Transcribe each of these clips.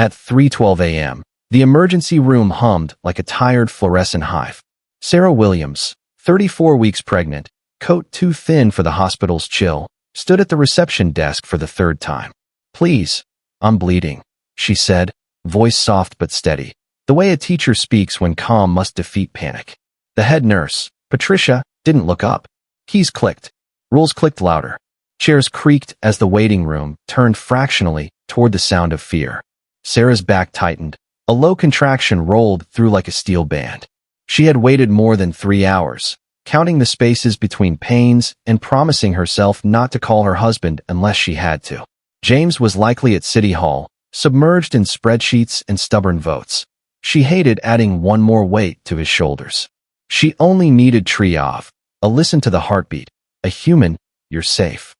At 3:12 a.m., the emergency room hummed like a tired fluorescent hive. Sarah Williams, 34 weeks pregnant, coat too thin for the hospital's chill, stood at the reception desk for the third time. "Please, I'm bleeding," she said, voice soft but steady, the way a teacher speaks when calm must defeat panic. The head nurse, Patricia, didn't look up. Keys clicked. Rules clicked louder. Chairs creaked as the waiting room turned fractionally toward the sound of fear. Sarah's back tightened. A low contraction rolled through like a steel band. She had waited more than 3 hours, counting the spaces between pains and promising herself not to call her husband unless she had to. James was likely at City Hall, submerged in spreadsheets and stubborn votes. She hated adding one more weight to his shoulders. She only needed Triov, a listen to the heartbeat, a human, "You're safe."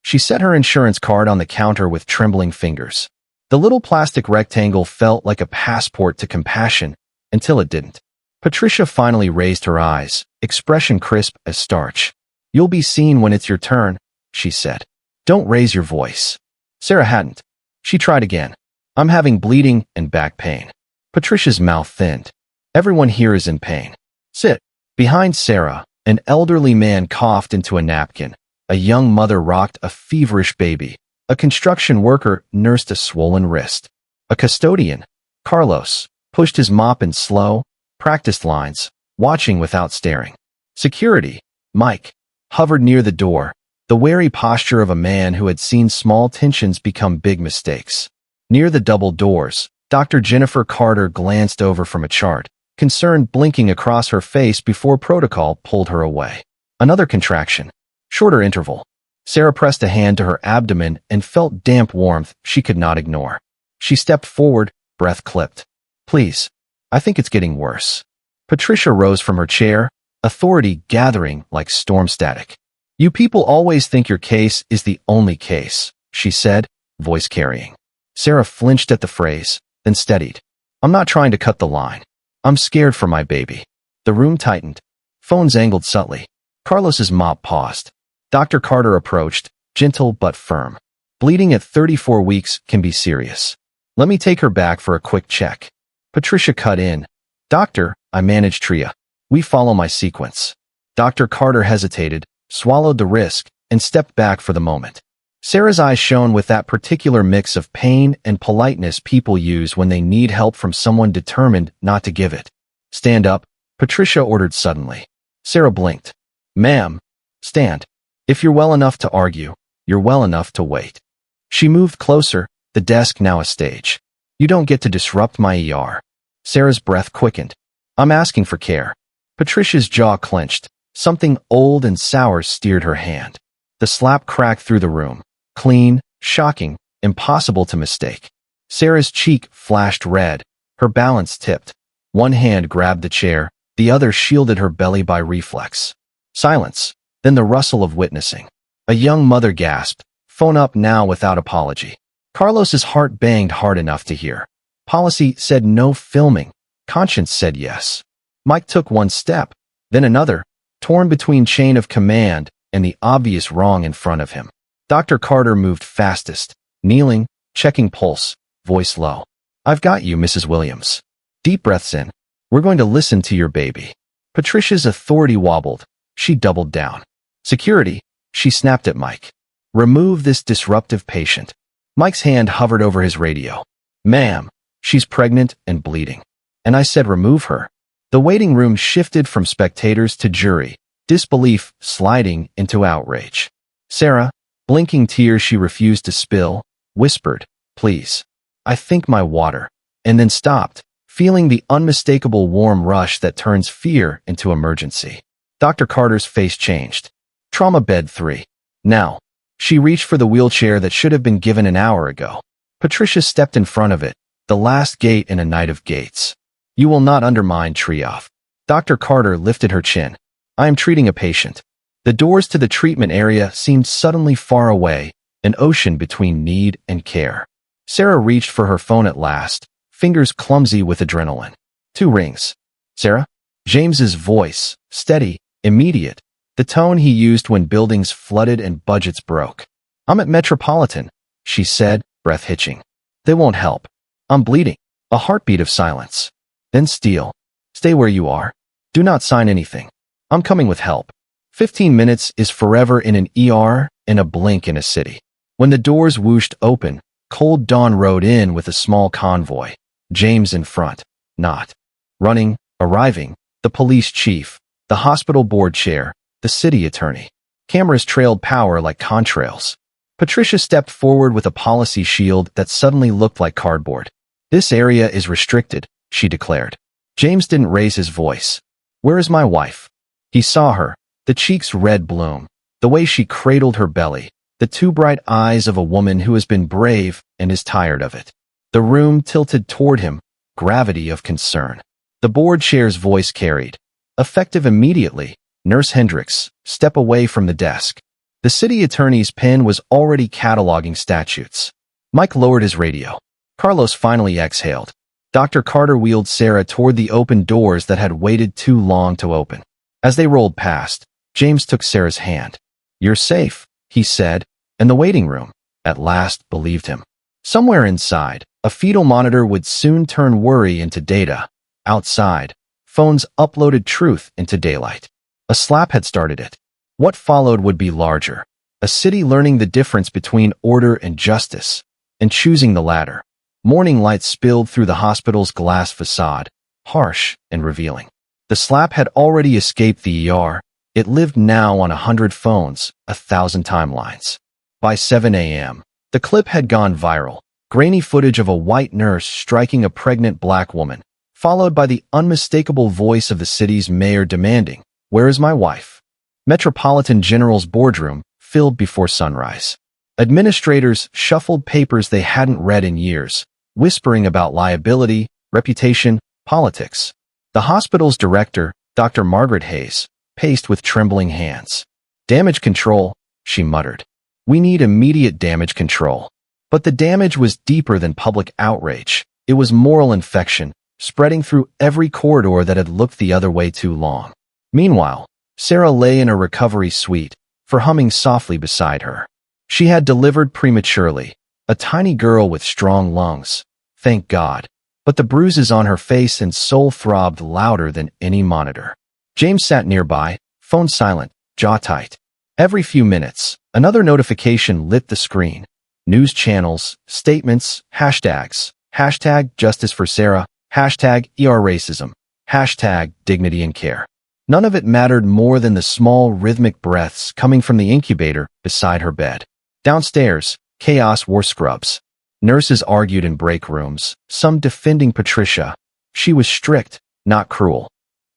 She set her insurance card on the counter with trembling fingers. The little plastic rectangle felt like a passport to compassion until it didn't. Patricia finally raised her eyes, expression crisp as starch. "You'll be seen when it's your turn," she said. "Don't raise your voice." Sarah hadn't. She tried again. "I'm having bleeding and back pain." Patricia's mouth thinned. "Everyone here is in pain. Sit." Behind Sarah, an elderly man coughed into a napkin. A young mother rocked a feverish baby. A construction worker nursed a swollen wrist. A custodian, Carlos, pushed his mop in slow, practiced lines, watching without staring. Security, Mike, hovered near the door, the wary posture of a man who had seen small tensions become big mistakes. Near the double doors, Dr. Jennifer Carter glanced over from a chart, concern blinking across her face before protocol pulled her away. Another contraction. Shorter interval. Sarah pressed a hand to her abdomen and felt damp warmth she could not ignore. She stepped forward, breath clipped. "Please, I think it's getting worse." Patricia rose from her chair, authority gathering like storm static. "You people always think your case is the only case," she said, voice carrying. Sarah flinched at the phrase, then steadied. "I'm not trying to cut the line. I'm scared for my baby." The room tightened. Phones angled subtly. Carlos's mop paused. Dr. Carter approached, gentle but firm. "Bleeding at 34 weeks can be serious. Let me take her back for a quick check." Patricia cut in. "Doctor, I manage Tria. We follow my sequence." Dr. Carter hesitated, swallowed the risk, and stepped back for the moment. Sarah's eyes shone with that particular mix of pain and politeness people use when they need help from someone determined not to give it. "Stand up," Patricia ordered suddenly. Sarah blinked. "Ma'am, stand. If you're well enough to argue, you're well enough to wait." She moved closer, the desk now a stage. "You don't get to disrupt my ER." Sarah's breath quickened. "I'm asking for care." Patricia's jaw clenched. Something old and sour steered her hand. The slap cracked through the room. Clean, shocking, impossible to mistake. Sarah's cheek flashed red. Her balance tipped. One hand grabbed the chair, the other shielded her belly by reflex. Silence. Then the rustle of witnessing. A young mother gasped, "Phone up now without apology." Carlos's heart banged hard enough to hear. Policy said no filming. Conscience said yes. Mike took one step, then another, torn between chain of command and the obvious wrong in front of him. Dr. Carter moved fastest, kneeling, checking pulse, voice low. "I've got you, Mrs. Williams." Deep breaths in. "We're going to listen to your baby." Patricia's authority wobbled. She doubled down. "Security," she snapped at Mike. "Remove this disruptive patient." Mike's hand hovered over his radio. "Ma'am, she's pregnant and bleeding." "And I said remove her." The waiting room shifted from spectators to jury, disbelief sliding into outrage. Sarah, blinking tears she refused to spill, whispered, "Please. I think my water," and then stopped, feeling the unmistakable warm rush that turns fear into emergency. Dr. Carter's face changed. "Trauma bed 3. Now." She reached for the wheelchair that should have been given an hour ago. Patricia stepped in front of it, the last gate in a night of gates. "You will not undermine Triov." Dr. Carter lifted her chin. "I am treating a patient." The doors to the treatment area seemed suddenly far away, an ocean between need and care. Sarah reached for her phone at last, fingers clumsy with adrenaline. 2 rings. "Sarah?" James's voice, steady, immediate, the tone he used when buildings flooded and budgets broke. "I'm at Metropolitan," she said, breath hitching. "They won't help." I'm bleeding. A heartbeat of silence. Then steel. Stay where you are. Do not sign anything. I'm coming with help. 15 minutes is forever in an ER and a blink in a city. When the doors whooshed open, cold dawn rode in with a small convoy. James in front. Not. Running, arriving, the police chief, the hospital board chair, the city attorney. Cameras trailed power like contrails. Patricia stepped forward with a policy shield that suddenly looked like cardboard. This area is restricted, she declared. James didn't raise his voice. Where is my wife? He saw her, the cheeks red bloom, the way she cradled her belly, the two bright eyes of a woman who has been brave and is tired of it. The room tilted toward him, gravity of concern. The board chair's voice carried. Effective immediately, Nurse Hendricks, step away from the desk. The city attorney's pen was already cataloging statutes. Mike lowered his radio. Carlos finally exhaled. Dr. Carter wheeled Sarah toward the open doors that had waited too long to open. As they rolled past, James took Sarah's hand. You're safe, he said, and the waiting room, at last, believed him. Somewhere inside, a fetal monitor would soon turn worry into data. Outside, phones uploaded truth into daylight. A slap had started it. What followed would be larger. A city learning the difference between order and justice, and choosing the latter. Morning light spilled through the hospital's glass facade, harsh and revealing. The slap had already escaped the ER. It lived now on 100 phones, 1,000 timelines. By 7 a.m., the clip had gone viral. Grainy footage of a white nurse striking a pregnant black woman, followed by the unmistakable voice of the city's mayor demanding, "Where is my wife?" Metropolitan General's boardroom filled before sunrise. Administrators shuffled papers they hadn't read in years, whispering about liability, reputation, politics. The hospital's director, Dr. Margaret Hayes, paced with trembling hands. "Damage control," she muttered. "We need immediate damage control." But the damage was deeper than public outrage. It was moral infection, spreading through every corridor that had looked the other way too long. Meanwhile, Sarah lay in a recovery suite, for humming softly beside her. She had delivered prematurely, a tiny girl with strong lungs, thank God, but the bruises on her face and soul throbbed louder than any monitor. James sat nearby, phone silent, jaw tight. Every few minutes, another notification lit the screen. News channels, statements, hashtags, hashtag justice for Sarah, hashtag ER racism, hashtag dignity and care. None of it mattered more than the small rhythmic breaths coming from the incubator beside her bed. Downstairs, chaos wore scrubs. Nurses argued in break rooms, some defending Patricia. She was strict, not cruel.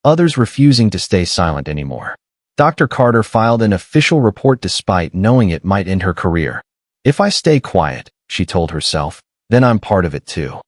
Others refusing to stay silent anymore. Dr. Carter filed an official report despite knowing it might end her career. "If I stay quiet," she told herself, "then I'm part of it too."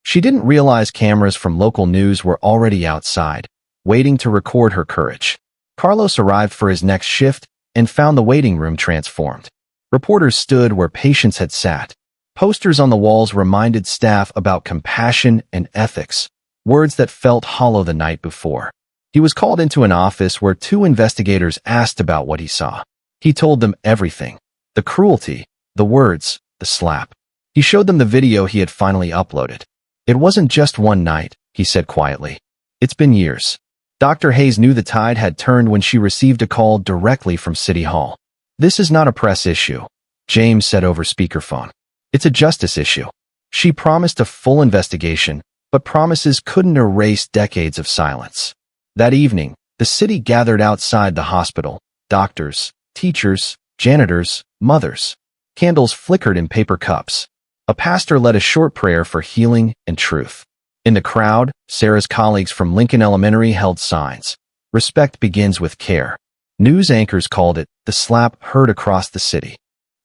She didn't realize cameras from local news were already outside, waiting to record her courage. Carlos arrived for his next shift and found the waiting room transformed. Reporters stood where patients had sat. Posters on the walls reminded staff about compassion and ethics, words that felt hollow the night before. He was called into an office where two investigators asked about what he saw. He told them everything. The cruelty, the words, the slap. He showed them the video he had finally uploaded. "It wasn't just one night," he said quietly. "It's been years." Dr. Hayes knew the tide had turned when she received a call directly from City Hall. "This is not a press issue," James said over speakerphone. "It's a justice issue." She promised a full investigation, but promises couldn't erase decades of silence. That evening, the city gathered outside the hospital, doctors, teachers, janitors, mothers. Candles flickered in paper cups. A pastor led a short prayer for healing and truth. In the crowd, Sarah's colleagues from Lincoln Elementary held signs. "Respect begins with care." News anchors called it the slap heard across the city.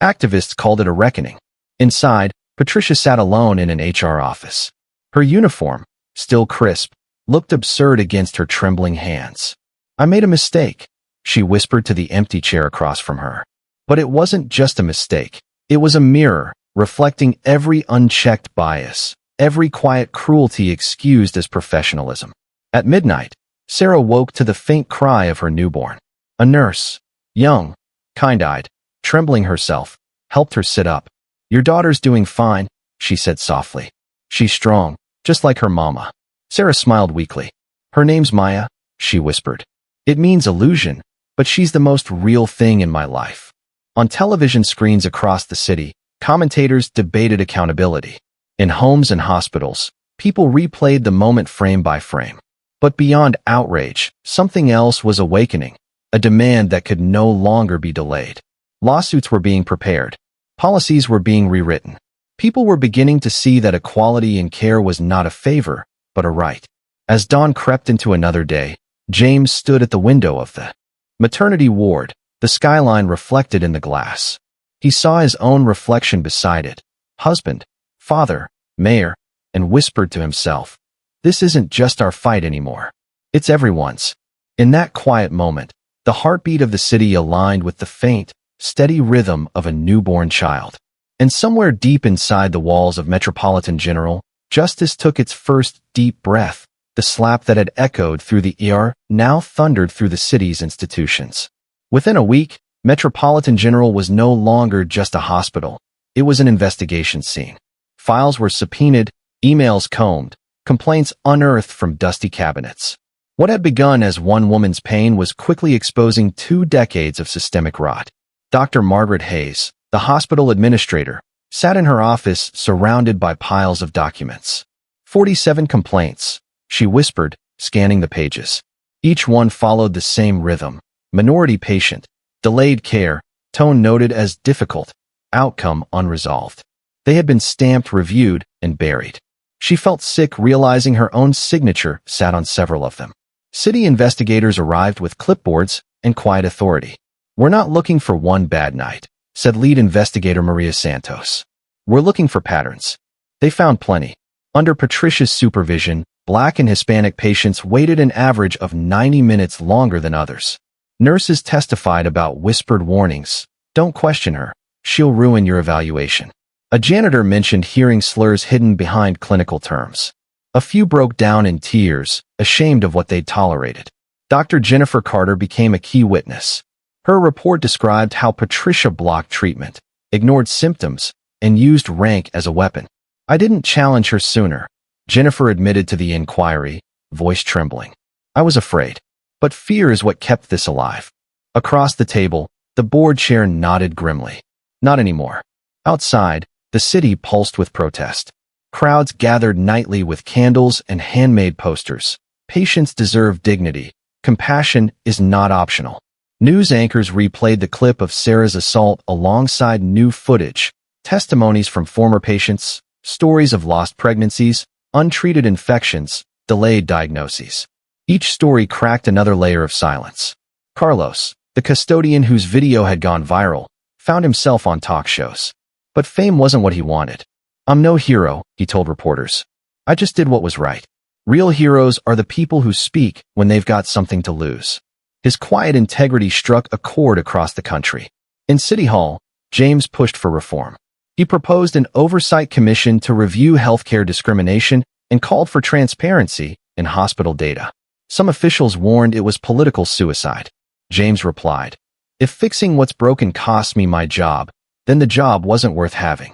Activists called it a reckoning. Inside, Patricia sat alone in an HR office. Her uniform, still crisp, looked absurd against her trembling hands. "I made a mistake," she whispered to the empty chair across from her. But it wasn't just a mistake. It was a mirror, reflecting every unchecked bias, every quiet cruelty excused as professionalism. At midnight, Sarah woke to the faint cry of her newborn. A nurse, young, kind-eyed, trembling herself, helped her sit up. "Your daughter's doing fine," she said softly. She's strong, just like her mama. Sarah smiled weakly. Her name's Maya, she whispered. It means illusion, but she's the most real thing in my life. On television screens across the city, commentators debated accountability. In homes and hospitals, people replayed the moment frame by frame. But beyond outrage, something else was awakening, a demand that could no longer be delayed. Lawsuits were being prepared. Policies were being rewritten. People were beginning to see that equality in care was not a favor, but a right. As dawn crept into another day, James stood at the window of the maternity ward, the skyline reflected in the glass. He saw his own reflection beside it, husband, father, mayor, and whispered to himself, "This isn't just our fight anymore. It's everyone's." In that quiet moment, the heartbeat of the city aligned with the faint, steady rhythm of a newborn child. And somewhere deep inside the walls of Metropolitan General, justice took its first deep breath. The slap that had echoed through the ER now thundered through the city's institutions. Within a week, Metropolitan General was no longer just a hospital. It was an investigation scene. Files were subpoenaed, emails combed, complaints unearthed from dusty cabinets. What had begun as one woman's pain was quickly exposing 2 decades of systemic rot. Dr. Margaret Hayes, the hospital administrator, sat in her office surrounded by piles of documents. 47 complaints, she whispered, scanning the pages. Each one followed the same rhythm. Minority patient, delayed care, tone noted as difficult, outcome unresolved. They had been stamped, reviewed, and buried. She felt sick realizing her own signature sat on several of them. City investigators arrived with clipboards and quiet authority. "We're not looking for one bad night," said lead investigator Maria Santos. "We're looking for patterns." They found plenty. Under Patricia's supervision, Black and Hispanic patients waited an average of 90 minutes longer than others. Nurses testified about whispered warnings. "Don't question her. She'll ruin your evaluation." A janitor mentioned hearing slurs hidden behind clinical terms. A few broke down in tears, ashamed of what they'd tolerated. Dr. Jennifer Carter became a key witness. Her report described how Patricia blocked treatment, ignored symptoms, and used rank as a weapon. "I didn't challenge her sooner," Jennifer admitted to the inquiry, voice trembling. "I was afraid. But fear is what kept this alive." Across the table, the board chair nodded grimly. Not anymore. Outside, the city pulsed with protest. Crowds gathered nightly with candles and handmade posters. Patients deserve dignity. Compassion is not optional. News anchors replayed the clip of Sarah's assault alongside new footage, testimonies from former patients, stories of lost pregnancies, untreated infections, delayed diagnoses. Each story cracked another layer of silence. Carlos, the custodian whose video had gone viral, found himself on talk shows. But fame wasn't what he wanted. "I'm no hero," he told reporters. "I just did what was right." Real heroes are the people who speak when they've got something to lose. His quiet integrity struck a chord across the country. In City Hall, James pushed for reform. He proposed an oversight commission to review healthcare discrimination and called for transparency in hospital data. Some officials warned it was political suicide. James replied, "If fixing what's broken costs me my job, then the job wasn't worth having."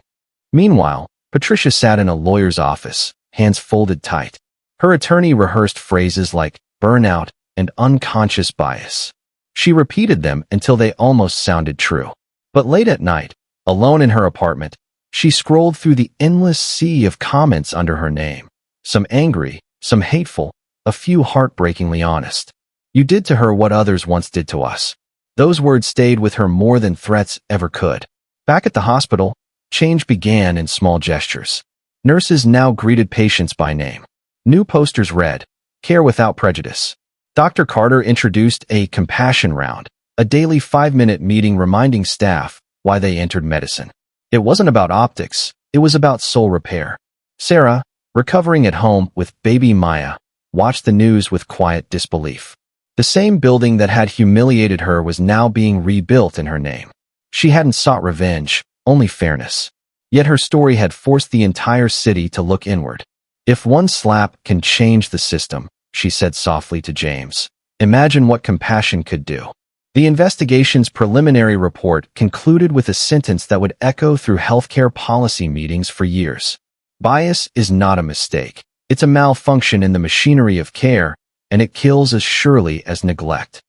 Meanwhile, Patricia sat in a lawyer's office, hands folded tight. Her attorney rehearsed phrases like burnout and unconscious bias. She repeated them until they almost sounded true. But late at night, alone in her apartment, she scrolled through the endless sea of comments under her name. Some angry, some hateful, a few heartbreakingly honest. "You did to her what others once did to us." Those words stayed with her more than threats ever could. Back at the hospital, change began in small gestures. Nurses now greeted patients by name. New posters read, "Care without prejudice." Dr. Carter introduced a compassion round, a daily 5-minute meeting reminding staff why they entered medicine. It wasn't about optics, it was about soul repair. Sarah, recovering at home with baby Maya, watched the news with quiet disbelief. The same building that had humiliated her was now being rebuilt in her name. She hadn't sought revenge, only fairness. Yet her story had forced the entire city to look inward. "If one slap can change the system," she said softly to James, "imagine what compassion could do." The investigation's preliminary report concluded with a sentence that would echo through healthcare policy meetings for years. Bias is not a mistake. It's a malfunction in the machinery of care, and it kills as surely as neglect.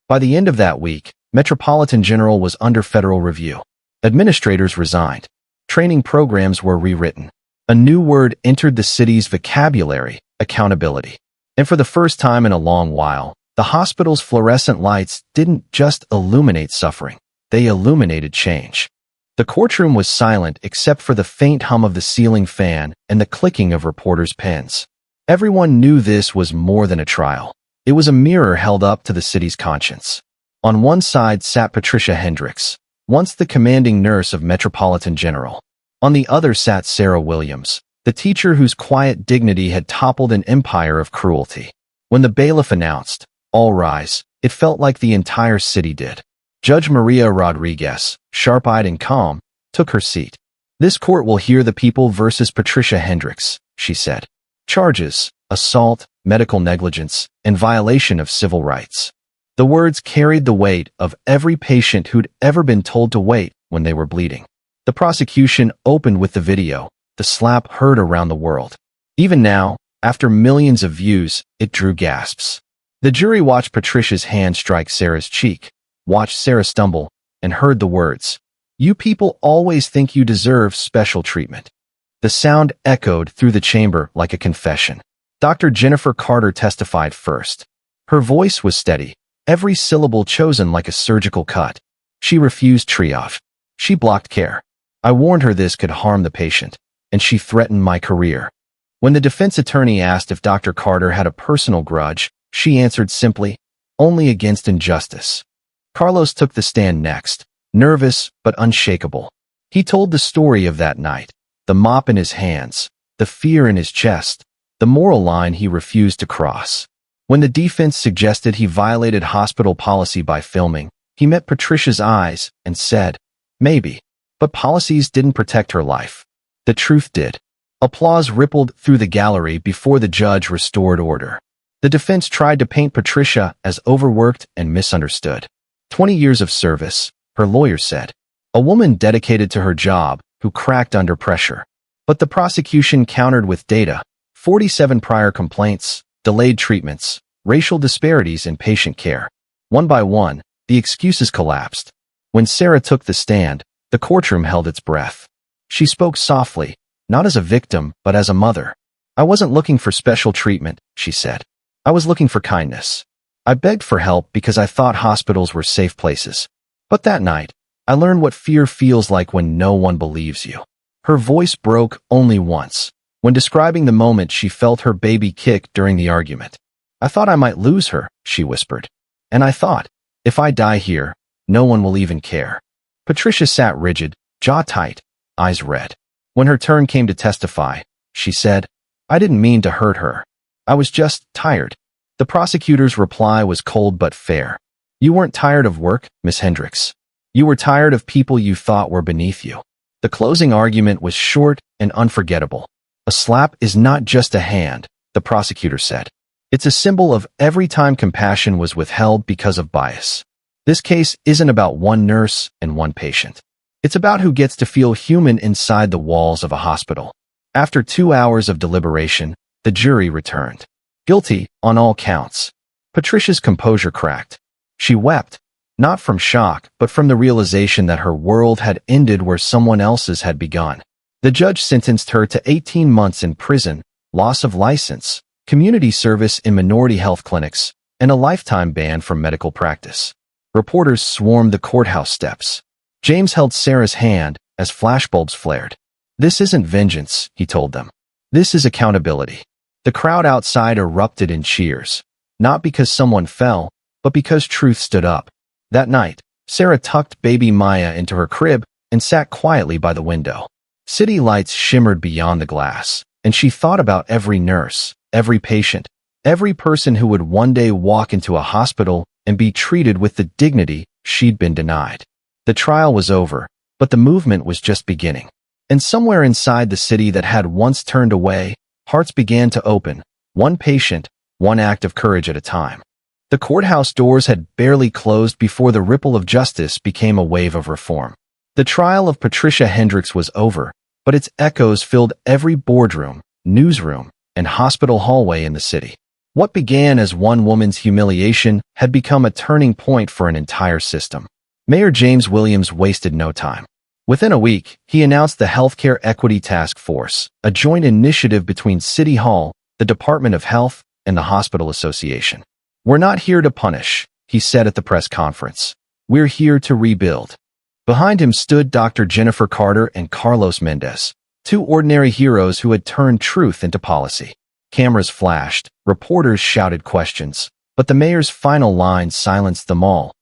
By the end of that week, Metropolitan General was under federal review. Administrators resigned. Training programs were rewritten. A new word entered the city's vocabulary: accountability. And for the first time in a long while, the hospital's fluorescent lights didn't just illuminate suffering, they illuminated change. The courtroom was silent except for the faint hum of the ceiling fan and the clicking of reporters' pens. Everyone knew this was more than a trial. It was a mirror held up to the city's conscience. On one side sat Patricia Hendricks, once the commanding nurse of Metropolitan General. On the other sat Sarah Williams, the teacher whose quiet dignity had toppled an empire of cruelty. When the bailiff announced, "All rise," it felt like the entire city did. Judge Maria Rodriguez, sharp-eyed and calm, took her seat. "This court will hear the people versus Patricia Hendricks," she said. "Charges: assault, medical negligence, and violation of civil rights." The words carried the weight of every patient who'd ever been told to wait when they were bleeding. The prosecution opened with the video, the slap heard around the world. Even now, after millions of views, it drew gasps. The jury watched Patricia's hand strike Sarah's cheek, watched Sarah stumble, and heard the words, "You people always think you deserve special treatment." The sound echoed through the chamber like a confession. Dr. Jennifer Carter testified first. Her voice was steady, every syllable chosen like a surgical cut. She refused triage. She blocked care. "I warned her this could harm the patient, and she threatened my career." When the defense attorney asked if Dr. Carter had a personal grudge, she answered simply, "Only against injustice." Carlos took the stand next, nervous but unshakable. He told the story of that night, the mop in his hands, the fear in his chest, the moral line he refused to cross. When the defense suggested he violated hospital policy by filming, he met Patricia's eyes and said, "Maybe. But policies didn't protect her life. The truth did." Applause rippled through the gallery before the judge restored order. The defense tried to paint Patricia as overworked and misunderstood. 20 years of service, her lawyer said. A woman dedicated to her job, who cracked under pressure. But the prosecution countered with data: 47 prior complaints, delayed treatments, racial disparities in patient care. One by one, the excuses collapsed. When Sarah took the stand, the courtroom held its breath. She spoke softly, not as a victim, but as a mother. "I wasn't looking for special treatment," she said. "I was looking for kindness. I begged for help because I thought hospitals were safe places. But that night, I learned what fear feels like when no one believes you." Her voice broke only once, when describing the moment she felt her baby kick during the argument. "I thought I might lose her," she whispered. "And I thought, if I die here, no one will even care." Patricia sat rigid, jaw tight, eyes red. When her turn came to testify, she said, "I didn't mean to hurt her. I was just tired." The prosecutor's reply was cold but fair. "You weren't tired of work, Miss Hendricks. You were tired of people you thought were beneath you." The closing argument was short and unforgettable. "A slap is not just a hand," the prosecutor said. "It's a symbol of every time compassion was withheld because of bias. This case isn't about one nurse and one patient. It's about who gets to feel human inside the walls of a hospital." After 2 hours of deliberation, the jury returned. Guilty on all counts. Patricia's composure cracked. She wept, not from shock, but from the realization that her world had ended where someone else's had begun. The judge sentenced her to 18 months in prison, loss of license, community service in minority health clinics, and a lifetime ban from medical practice. Reporters swarmed the courthouse steps. James held Sarah's hand as flashbulbs flared. "This isn't vengeance," he told them. "This is accountability." The crowd outside erupted in cheers, not because someone fell, but because truth stood up. That night, Sarah tucked baby Maya into her crib and sat quietly by the window. City lights shimmered beyond the glass, and she thought about every nurse, every patient, every person who would one day walk into a hospital and be treated with the dignity she'd been denied. The trial was over, but the movement was just beginning. And somewhere inside the city that had once turned away, hearts began to open, one patient, one act of courage at a time. The courthouse doors had barely closed before the ripple of justice became a wave of reform. The trial of Patricia Hendricks was over, but its echoes filled every boardroom, newsroom, and hospital hallway in the city. What began as one woman's humiliation had become a turning point for an entire system. Mayor James Williams wasted no time. Within a week, he announced the Healthcare Equity Task Force, a joint initiative between City Hall, the Department of Health, and the Hospital Association. "We're not here to punish," he said at the press conference. "We're here to rebuild." Behind him stood Dr. Jennifer Carter and Carlos Mendez, two ordinary heroes who had turned truth into policy. Cameras flashed, reporters shouted questions, but the mayor's final line silenced them all.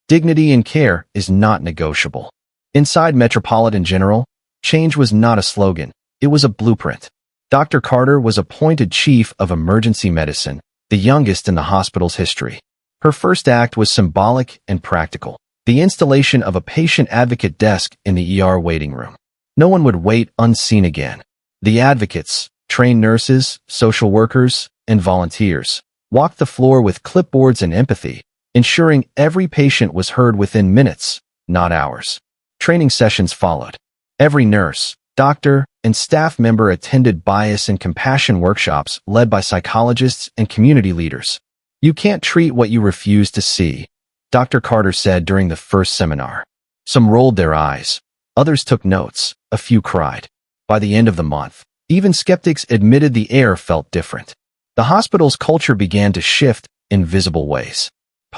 "Dignity and care is not negotiable." Inside Metropolitan General, change was not a slogan, it was a blueprint. Dr. Carter was appointed chief of emergency medicine, the youngest in the hospital's history. Her first act was symbolic and practical: the installation of a patient advocate desk in the ER waiting room. No one would wait unseen again. The advocates, trained nurses, social workers, and volunteers, walked the floor with clipboards and empathy, ensuring every patient was heard within minutes, not hours. Training sessions followed. Every nurse, doctor, and staff member attended bias and compassion workshops led by psychologists and community leaders. "You can't treat what you refuse to see," Dr. Carter said during the first seminar. Some rolled their eyes. Others took notes. A few cried. By the end of the month, even skeptics admitted the air felt different. The hospital's culture began to shift in visible ways.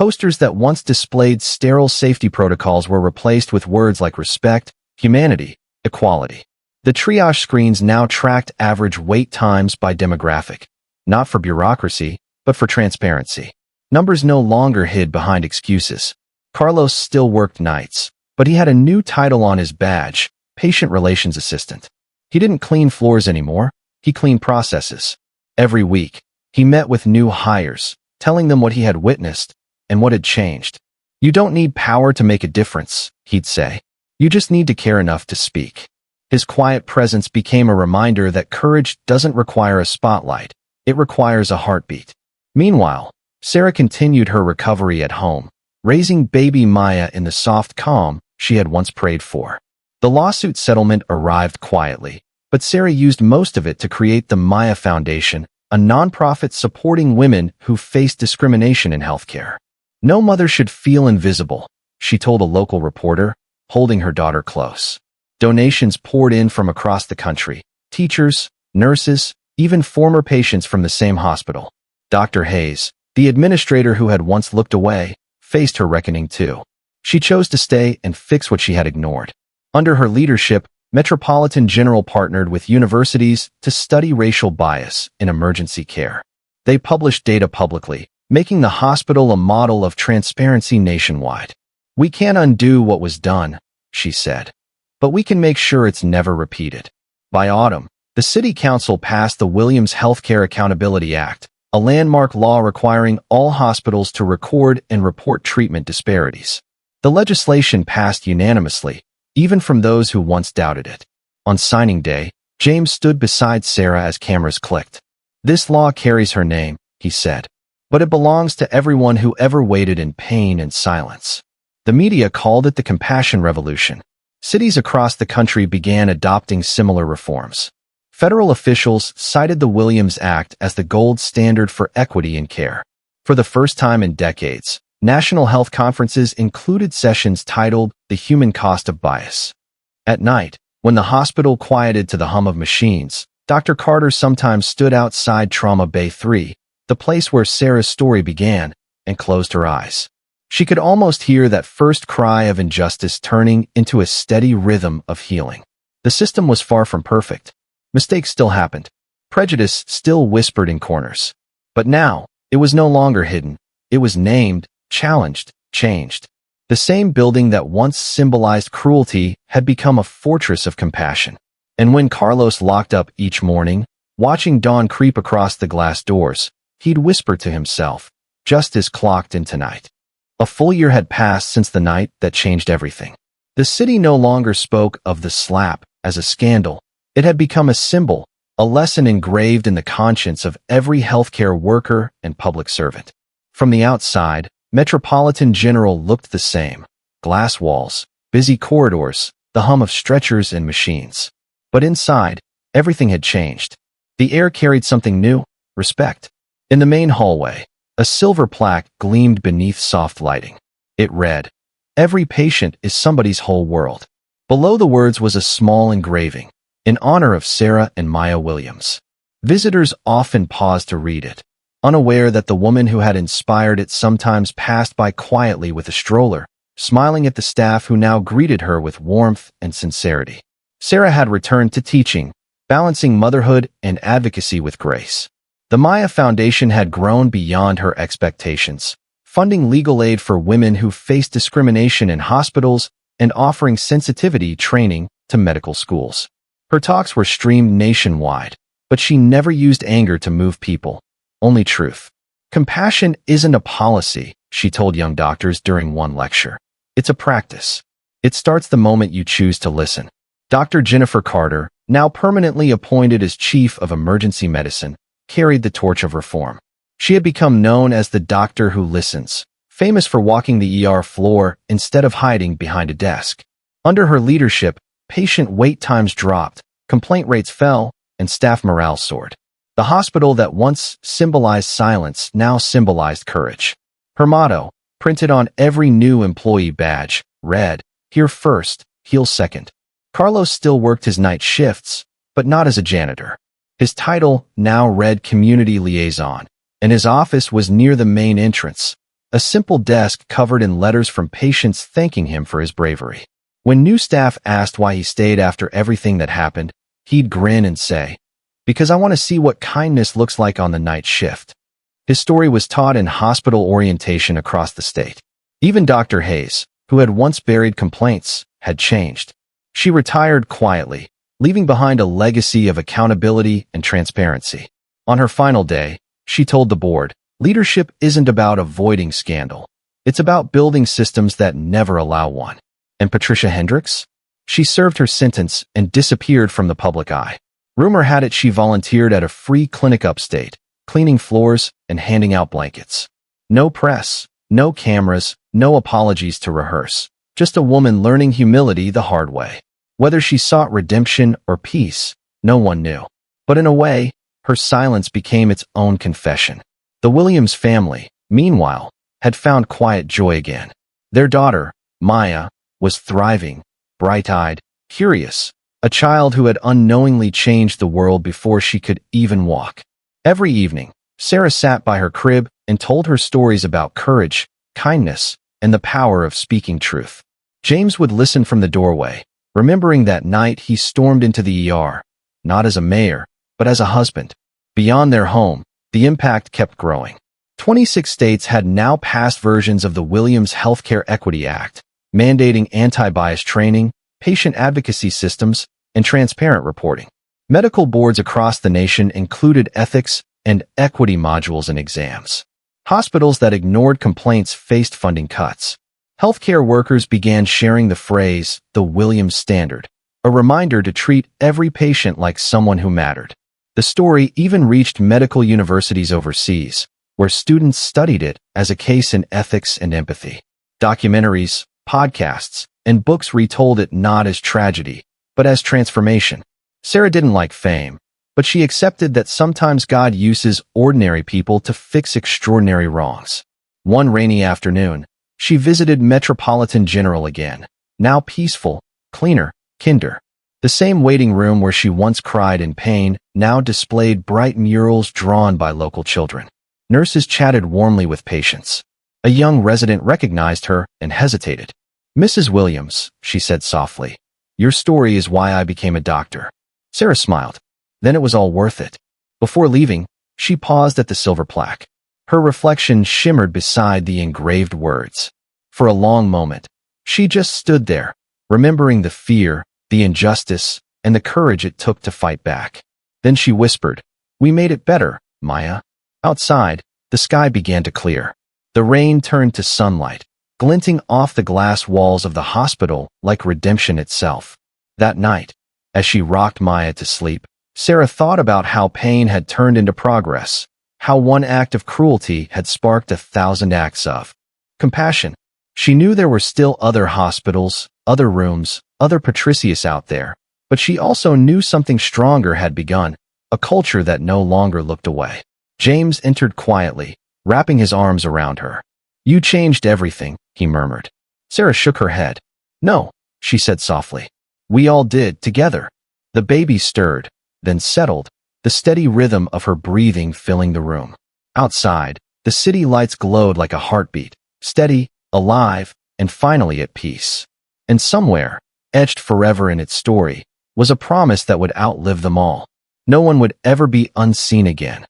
Posters that once displayed sterile safety protocols were replaced with words like respect, humanity, equality. The triage screens now tracked average wait times by demographic, not for bureaucracy, but for transparency. Numbers no longer hid behind excuses. Carlos still worked nights, but he had a new title on his badge: Patient Relations Assistant. He didn't clean floors anymore, he cleaned processes. Every week, he met with new hires, telling them what he had witnessed and what had changed. "You don't need power to make a difference," he'd say. "You just need to care enough to speak." His quiet presence became a reminder that courage doesn't require a spotlight, it requires a heartbeat. Meanwhile, Sarah continued her recovery at home, raising baby Maya in the soft calm she had once prayed for. The lawsuit settlement arrived quietly, but Sarah used most of it to create the Maya Foundation, a nonprofit supporting women who face discrimination in healthcare. "No mother should feel invisible," she told a local reporter, holding her daughter close. Donations poured in from across the country: teachers, nurses, even former patients from the same hospital. Dr. Hayes, the administrator who had once looked away, faced her reckoning too. She chose to stay and fix what she had ignored. Under her leadership, Metropolitan General partnered with universities to study racial bias in emergency care. They published data publicly, making the hospital a model of transparency nationwide. "We can't undo what was done," she said, "but we can make sure it's never repeated." By autumn, the City Council passed the Williams Healthcare Accountability Act, a landmark law requiring all hospitals to record and report treatment disparities. The legislation passed unanimously, even from those who once doubted it. On signing day, James stood beside Sarah as cameras clicked. "This law carries her name," he said, "but it belongs to everyone who ever waited in pain and silence." The media called it the Compassion Revolution. Cities across the country began adopting similar reforms. Federal officials cited the Williams Act as the gold standard for equity in care. For the first time in decades, national health conferences included sessions titled "The Human Cost of Bias." At night, when the hospital quieted to the hum of machines, Dr. Carter sometimes stood outside Trauma Bay 3, the place where Sarah's story began, and closed her eyes. She could almost hear that first cry of injustice turning into a steady rhythm of healing. The system was far from perfect. Mistakes still happened. Prejudice still whispered in corners. But now, it was no longer hidden. It was named, challenged, changed. The same building that once symbolized cruelty had become a fortress of compassion. And when Carlos locked up each morning, watching dawn creep across the glass doors, he'd whisper to himself, "Justice clocked in tonight." A full year had passed since the night that changed everything. The city no longer spoke of the slap as a scandal. It had become a symbol, a lesson engraved in the conscience of every healthcare worker and public servant. From the outside, Metropolitan General looked the same: glass walls, busy corridors, the hum of stretchers and machines. But inside, everything had changed. The air carried something new: respect. In the main hallway, a silver plaque gleamed beneath soft lighting. It read, "Every patient is somebody's whole world." Below the words was a small engraving, in honor of Sarah and Maya Williams. Visitors often paused to read it, unaware that the woman who had inspired it sometimes passed by quietly with a stroller, smiling at the staff who now greeted her with warmth and sincerity. Sarah had returned to teaching, balancing motherhood and advocacy with grace. The Maya Foundation had grown beyond her expectations, funding legal aid for women who faced discrimination in hospitals and offering sensitivity training to medical schools. Her talks were streamed nationwide, but she never used anger to move people, only truth. "Compassion isn't a policy," she told young doctors during one lecture. "It's a practice. It starts the moment you choose to listen." Dr. Jennifer Carter, now permanently appointed as Chief of Emergency Medicine, carried the torch of reform. She had become known as the doctor who listens, famous for walking the ER floor instead of hiding behind a desk. Under her leadership, patient wait times dropped, complaint rates fell, and staff morale soared. The hospital that once symbolized silence now symbolized courage. Her motto, printed on every new employee badge, read, "Here first, heal second." Carlos still worked his night shifts, but not as a janitor. His title now read Community Liaison, and his office was near the main entrance, a simple desk covered in letters from patients thanking him for his bravery. When new staff asked why he stayed after everything that happened, he'd grin and say, "Because I want to see what kindness looks like on the night shift." His story was taught in hospital orientation across the state. Even Dr. Hayes, who had once buried complaints, had changed. She retired quietly, leaving behind a legacy of accountability and transparency. On her final day, she told the board, "Leadership isn't about avoiding scandal. It's about building systems that never allow one." And Patricia Hendricks? She served her sentence and disappeared from the public eye. Rumor had it she volunteered at a free clinic upstate, cleaning floors and handing out blankets. No press, no cameras, no apologies to rehearse. Just a woman learning humility the hard way. Whether she sought redemption or peace, no one knew. But in a way, her silence became its own confession. The Williams family, meanwhile, had found quiet joy again. Their daughter, Maya, was thriving, bright-eyed, curious, a child who had unknowingly changed the world before she could even walk. Every evening, Sarah sat by her crib and told her stories about courage, kindness, and the power of speaking truth. James would listen from the doorway, remembering that night he stormed into the ER, not as a mayor, but as a husband. Beyond their home, the impact kept growing. 26 states had now passed versions of the Williams Healthcare Equity Act, mandating anti-bias training, patient advocacy systems, and transparent reporting. Medical boards across the nation included ethics and equity modules in exams. Hospitals that ignored complaints faced funding cuts. Healthcare workers began sharing the phrase, "the Williams Standard," a reminder to treat every patient like someone who mattered. The story even reached medical universities overseas, where students studied it as a case in ethics and empathy. Documentaries, podcasts, and books retold it not as tragedy, but as transformation. Sarah didn't like fame, but she accepted that sometimes God uses ordinary people to fix extraordinary wrongs. One rainy afternoon, she visited Metropolitan General again, now peaceful, cleaner, kinder. The same waiting room where she once cried in pain now displayed bright murals drawn by local children. Nurses chatted warmly with patients. A young resident recognized her and hesitated. "Mrs. Williams," she said softly, "your story is why I became a doctor." Sarah smiled. Then it was all worth it. Before leaving, she paused at the silver plaque. Her reflection shimmered beside the engraved words. For a long moment, she just stood there, remembering the fear, the injustice, and the courage it took to fight back. Then she whispered, "We made it better, Maya." Outside, the sky began to clear. The rain turned to sunlight, glinting off the glass walls of the hospital like redemption itself. That night, as she rocked Maya to sleep, Sarah thought about how pain had turned into progress, how one act of cruelty had sparked 1,000 acts of compassion. She knew there were still other hospitals, other rooms, other Patricius out there, But she also knew something stronger had begun, a culture that no longer looked away. James entered quietly, wrapping his arms around her. "You changed everything," he murmured. Sarah shook her head. "No," she said softly. "We all did, together." The baby stirred, then settled, the steady rhythm of her breathing filling the room. Outside, the city lights glowed like a heartbeat, steady, alive, and finally at peace. And somewhere, etched forever in its story, was a promise that would outlive them all. No one would ever be unseen again.